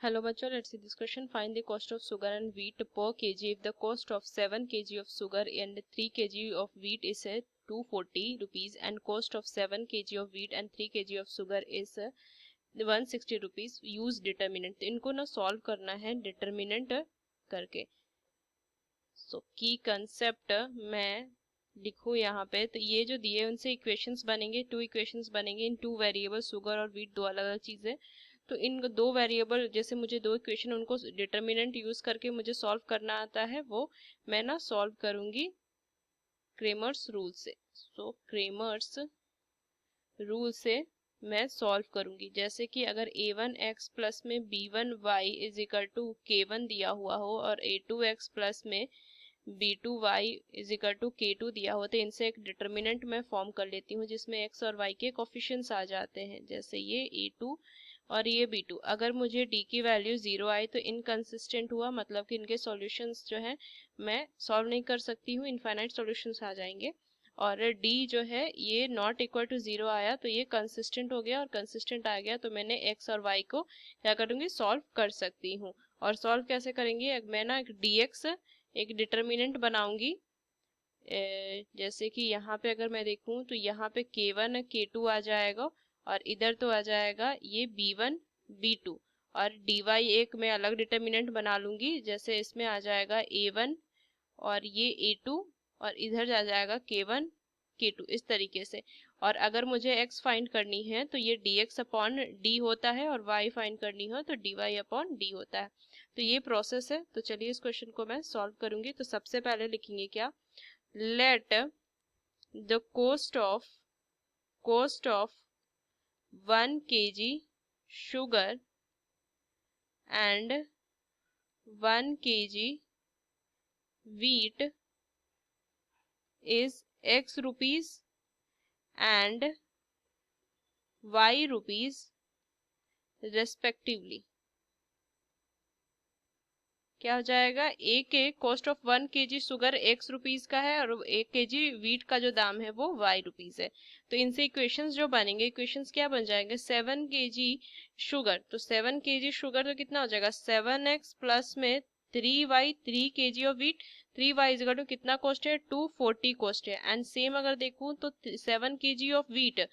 Hello bachcho, let's see this question. Find the cost of sugar and wheat per kg if the cost of 7 kg of sugar and 3 kg of wheat is 240 rupees and cost of 7 kg of wheat and 3 kg of sugar is 160 rupees. Use determinant. तो इनको ना solve करना है determinant करके. सो की concept मैं लिखूँ यहाँ पे, तो ये जो दिए उनसे इक्वेशंस बनेंगे, 2 इक्वेशंस बनेंगे इन 2 वेरिएबल शुगर और व्हीट, दो अलग अलग चीज़ें. तो इन 2 वेरिएबल जैसे मुझे 2 इक्वेशन उनको डिटर्मिनेंट यूज करके मुझे सॉल्व करना आता है, वो मैं ना सॉल्व करूंगी क्रेमर्स रूल से. सो क्रेमर्स रूल से मैं सॉल्व करूंगी. जैसे कि अगर a1x प्लस में b1y is equal to k1 दिया हुआ हो और a2x प्लस में b2y is equal to k2 दिया हो, तो इनसे एक डिटर्मिनेंट मैं फॉर्म कर लेती हूँ जिसमें x और y के कोफिशिएंट्स आ जाते हैं. जैसे ये a2 और ये b2. अगर मुझे d की वैल्यू 0 आई तो इनकंसिस्टेंट हुआ, मतलब कि इनके सॉल्यूशंस जो है मैं सॉल्व नहीं कर सकती हूँ, इनफाइनाइट सॉल्यूशंस आ जाएंगे. और d जो है ये नॉट इक्वल टू 0 आया तो ये कंसिस्टेंट हो गया, और कंसिस्टेंट आ गया तो मैंने x और y को क्या करूँगी, सॉल्व कर सकती हूँ. और सॉल्व कैसे करेंगे, मैं ना dx एक डिटर्मिनेंट बनाऊंगी. जैसे कि यहाँ पे अगर मैं देखूँ तो यहाँ पे k1 k2 आ जाएगा और इधर तो आ जाएगा ये b1 b2. और dy एक मैं अलग डिटर्मिनेंट बना लूंगी, जैसे इसमें आ जाएगा a1 और ये a2 और इधर आ जाएगा k1 k2 इस तरीके से. और अगर मुझे x फाइंड करनी है तो ये dx अपॉन d होता है, और y फाइंड करनी हो तो dy अपॉन d होता है. तो ये प्रोसेस है. तो चलिए इस क्वेश्चन को मैं सॉल्व करूंगी. तो सबसे पहले लिखेंगे क्या, let the cost of 1 kg sugar and 1 kg wheat is x rupees and y rupees respectively. क्या हो जाएगा, एक cost of 1 kg sugar x rupees का है और 1 kg वीट का जो दाम है वो y रुपीज है. तो इनसे इक्वेशंस जो बनेंगे, इक्वेशंस क्या बन जाएंगे, 7 kg शुगर, तो 7 kg शुगर तो कितना हो जाएगा 7x प्लस में 3y 3 kg of wheat, 3y is equal to कितना कॉस्ट है 240 कॉस्ट है. एंड सेम अगर देखूं तो 7 kg ऑफ वीट,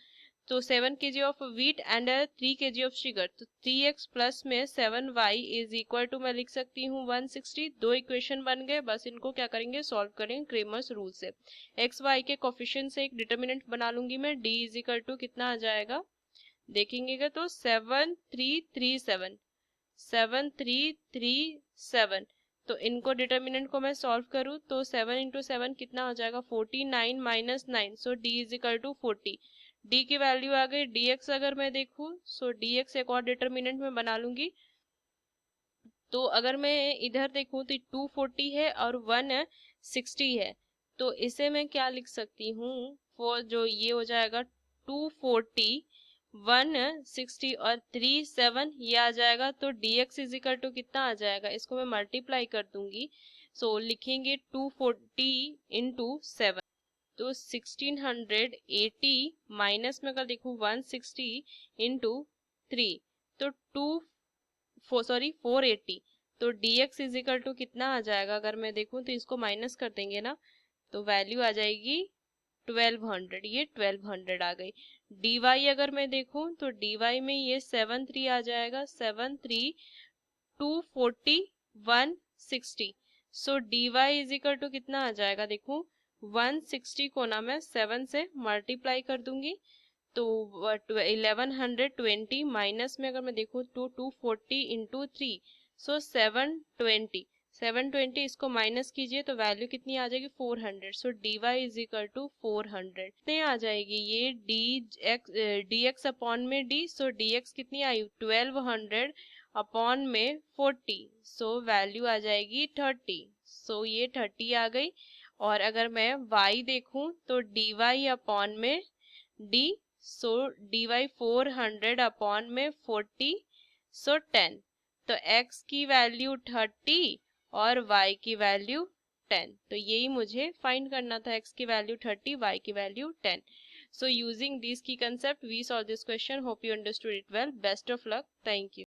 तो 7 kg of wheat and 3 kg of sugar, तो 3x प्लस में 7y इज इक्वल टू मैं लिख सकती हूँ 160. दो इक्वेशन बन गए, बस इनको क्या करेंगे, सॉल्व करेंगे क्रेमर्स रूल से. x y के कोफिशिएंट से एक डिटर्मिनेंट बना लूंगी मैं, d इज इक्वल टू कितना आ जाएगा देखेंगे तो 7337. तो इनको डिटर्मिनेंट को मैं सॉल्व करूँ तो 7 इंटू 7 कितना हो जाएगा 49 minus 9. So d is equal to 40. d की वैल्यू आ गई. dx अगर मैं देखूं सो dx एक और डिटर्मिनेंट में बना लूंगी. तो अगर मैं इधर देखूं तो 240 है और 160 है, तो इसे मैं क्या लिख सकती हूँ, फॉर जो ये हो जाएगा 240 160 और 37 ये आ जाएगा. तो dx इज इक्वल टू कितना आ जाएगा, इसको मैं मल्टीप्लाई कर दूंगी. सो लिखेंगे 240 इंटू 7, तो 1680 माइनस में अगर देखूं 160 इंटू 3, तो 480. तो dx इज इक्वल टू कितना आ जाएगा, अगर मैं देखूं तो इसको माइनस कर देंगे ना, तो वैल्यू आ जाएगी 1200. ये 1200 आ गई. dy अगर मैं देखूं तो dy में ये 73 आ जाएगा, 73 240 160. सो dy इज इक्वल टू कितना आ जाएगा, देखूं 160 को ना मैं 7 से मल्टीप्लाई कर दूंगी, तो 1120 माइनस में अगर मैं देखूं तो 240 इंटू 3, सो 720 इसको माइनस कीजिए तो वैल्यू कितनी आ जाएगी 400. सो dy इज इक्वल टू 400 कितने आ जाएगी, ये dx अपॉन में d. सो dx कितनी आई 1200 अपॉन में 40, सो वैल्यू आ जाएगी 30. सो ये 30 आ गई. और अगर मैं y देखूं तो dy अपॉन में d, सो dy 400 अपॉन में 40, सो 10. तो x की वैल्यू 30 और y की वैल्यू 10. तो यही मुझे फाइंड करना था, x की वैल्यू 30, y की value 10. So using these key concept we solve this question. Hope you understood it well. Best of luck. Thank you.